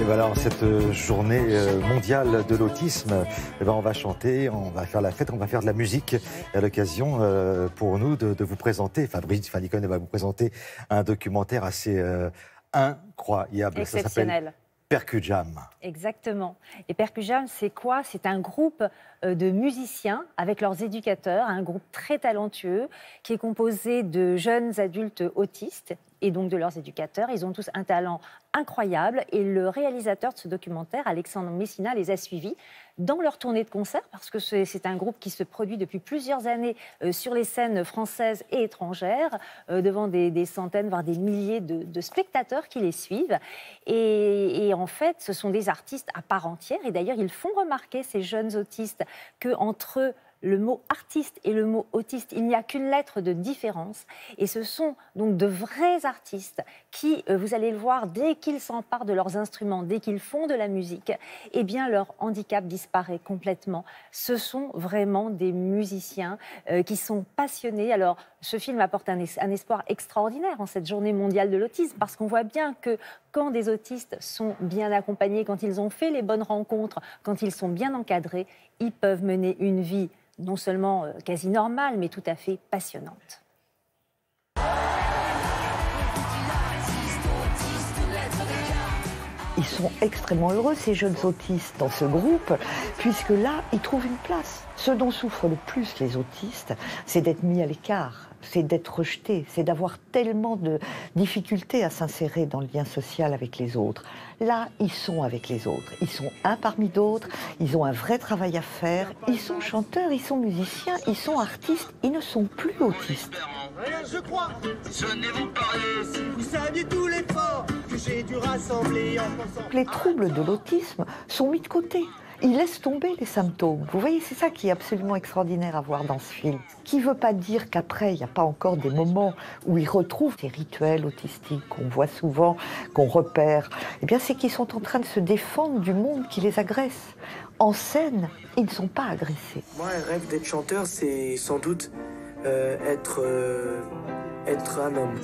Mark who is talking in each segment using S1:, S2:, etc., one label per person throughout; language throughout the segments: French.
S1: Et voilà, en cette journée mondiale de l'autisme, eh ben, on va chanter, on va faire la fête, on va faire de la musique. Et à l'occasion, pour nous, de vous présenter, enfin, Brigitte Fanny-Cohen va vous présenter un documentaire assez incroyable.
S2: Exceptionnel.
S1: Ça s'appelle Percujam.
S2: Exactement. Et Percujam, c'est quoi? C'est un groupe de musiciens avec leurs éducateurs, un groupe très talentueux qui est composé de jeunes adultes autistes et donc de leurs éducateurs. Ils ont tous un talent incroyable et le réalisateur de ce documentaire, Alexandre Messina, les a suivis dans leur tournée de concert parce que c'est un groupe qui se produit depuis plusieurs années sur les scènes françaises et étrangères devant des centaines, voire des milliers de spectateurs qui les suivent. Et en fait, ce sont des artistes à part entière. Et d'ailleurs, ils font remarquer, ces jeunes autistes, qu'entre le mot artiste et le mot autiste, il n'y a qu'une lettre de différence. Et ce sont donc de vrais artistes qui, vous allez le voir, dès qu'ils s'emparent de leurs instruments, dès qu'ils font de la musique, eh bien leur handicap disparaît complètement. Ce sont vraiment des musiciens qui sont passionnés. Alors, ce film apporte un espoir extraordinaire en cette journée mondiale de l'autisme, parce qu'on voit bien que quand des autistes sont bien accompagnés, quand ils ont fait les bonnes rencontres, quand ils sont bien encadrés, ils peuvent mener une vie non seulement quasi normale, mais tout à fait passionnante.
S3: Ils sont extrêmement heureux, ces jeunes autistes, dans ce groupe, puisque là, ils trouvent une place. Ce dont souffrent le plus les autistes, c'est d'être mis à l'écart, c'est d'être rejetés, c'est d'avoir tellement de difficultés à s'insérer dans le lien social avec les autres. Là, ils sont avec les autres, ils sont un parmi d'autres, ils ont un vrai travail à faire, ils sont chanteurs, ils sont musiciens, ils sont artistes, ils ne sont plus autistes.
S4: Je crois, venez-vous parler, si vous saviez tout l'effort que j'ai dû rassembler en pensant...
S3: Les troubles de l'autisme sont mis de côté. Ils laissent tomber les symptômes. Vous voyez, c'est ça qui est absolument extraordinaire à voir dans ce film. Qui ne veut pas dire qu'après, il n'y a pas encore des moments où ils retrouvent ces rituels autistiques qu'on voit souvent, qu'on repère. Eh bien, c'est qu'ils sont en train de se défendre du monde qui les agresse. En scène, ils ne sont pas agressés.
S5: Moi, un rêve d'être chanteur, c'est sans doute être un homme.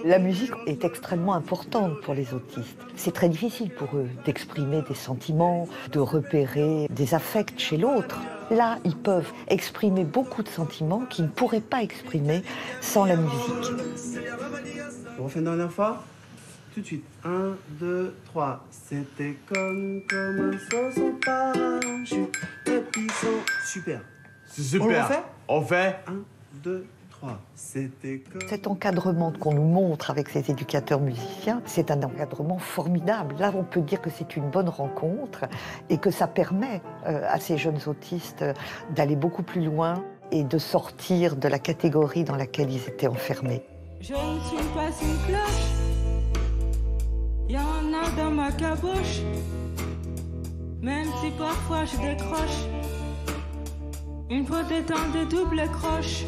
S3: La musique est extrêmement importante pour les autistes. C'est très difficile pour eux d'exprimer des sentiments, de repérer des affects chez l'autre. Là, ils peuvent exprimer beaucoup de sentiments qu'ils ne pourraient pas exprimer sans la musique.
S6: On refait une dernière fois. Tout de suite. 1, 2, 3. C'était comme un saut sans parachute. Et puis super.
S7: C'est super.
S6: On le refait ?
S7: On fait.
S6: 1, 2, 3. C'était comme...
S3: Cet encadrement qu'on nous montre avec ces éducateurs musiciens, c'est un encadrement formidable. Là, on peut dire que c'est une bonne rencontre et que ça permet à ces jeunes autistes d'aller beaucoup plus loin et de sortir de la catégorie dans laquelle ils étaient enfermés.
S8: Je ne suis pas une cloche. Il y en a dans ma caboche, même si parfois je décroche, une fois détente de double croche.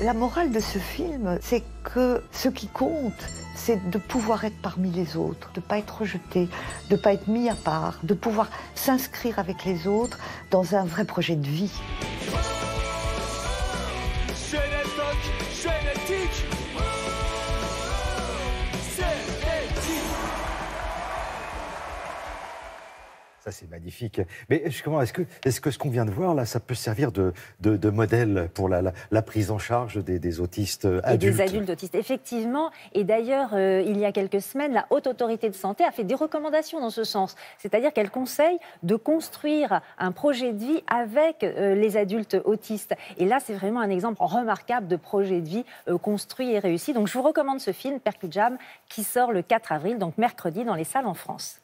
S3: La morale de ce film, c'est que ce qui compte, c'est de pouvoir être parmi les autres, de ne pas être rejeté, de ne pas être mis à part, de pouvoir s'inscrire avec les autres dans un vrai projet de vie.
S1: Ça, c'est magnifique. Mais est-ce que ce qu'on vient de voir, là, ça peut servir de modèle pour la prise en charge des autistes adultes?
S2: Et des adultes autistes, effectivement. Et d'ailleurs, il y a quelques semaines, la Haute Autorité de Santé a fait des recommandations dans ce sens. C'est-à-dire qu'elle conseille de construire un projet de vie avec les adultes autistes. Et là, c'est vraiment un exemple remarquable de projet de vie construit et réussi. Donc, je vous recommande ce film, Percujam, qui sort le 4 avril, donc mercredi, dans les salles en France.